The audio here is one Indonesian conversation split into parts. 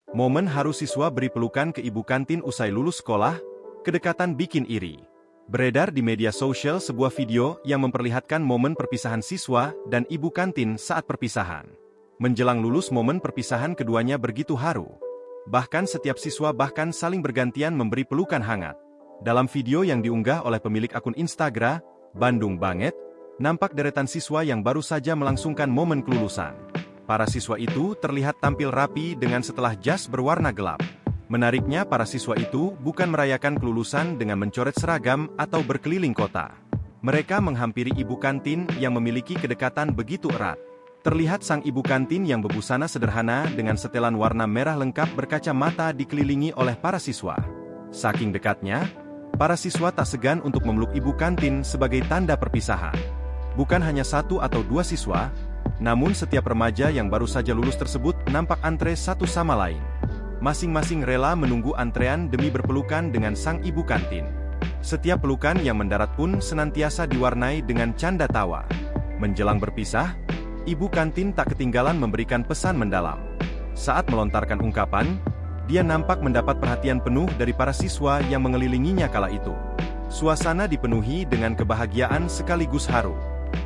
Momen haru siswa beri pelukan ke ibu kantin usai lulus sekolah, kedekatan bikin iri. Beredar di media sosial sebuah video yang memperlihatkan momen perpisahan siswa dan ibu kantin saat perpisahan. Menjelang lulus momen perpisahan keduanya begitu haru. Bahkan setiap siswa bahkan saling bergantian memberi pelukan hangat. Dalam video yang diunggah oleh pemilik akun Instagram, Bandung Banget, nampak deretan siswa yang baru saja melangsungkan momen kelulusan. Para siswa itu terlihat tampil rapi dengan setelah jas berwarna gelap. Menariknya para siswa itu bukan merayakan kelulusan dengan mencoret seragam atau berkeliling kota. Mereka menghampiri ibu kantin yang memiliki kedekatan begitu erat. Terlihat sang ibu kantin yang berbusana sederhana dengan setelan warna merah lengkap berkacamata dikelilingi oleh para siswa. Saking dekatnya, para siswa tak segan untuk memeluk ibu kantin sebagai tanda perpisahan. Bukan hanya satu atau dua siswa, namun setiap remaja yang baru saja lulus tersebut nampak antre satu sama lain. Masing-masing rela menunggu antrean demi berpelukan dengan sang ibu kantin. Setiap pelukan yang mendarat pun senantiasa diwarnai dengan canda tawa. Menjelang berpisah, ibu kantin tak ketinggalan memberikan pesan mendalam. Saat melontarkan ungkapan, dia nampak mendapat perhatian penuh dari para siswa yang mengelilinginya kala itu. Suasana dipenuhi dengan kebahagiaan sekaligus haru.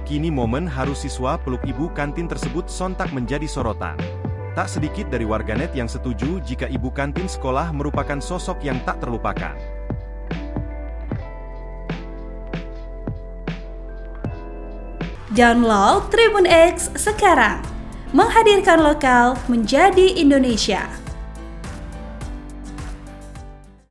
Kini momen haru siswa peluk ibu kantin tersebut sontak menjadi sorotan. Tak sedikit dari warganet yang setuju jika ibu kantin sekolah merupakan sosok yang tak terlupakan. Download Tribun X sekarang, menghadirkan lokal menjadi Indonesia.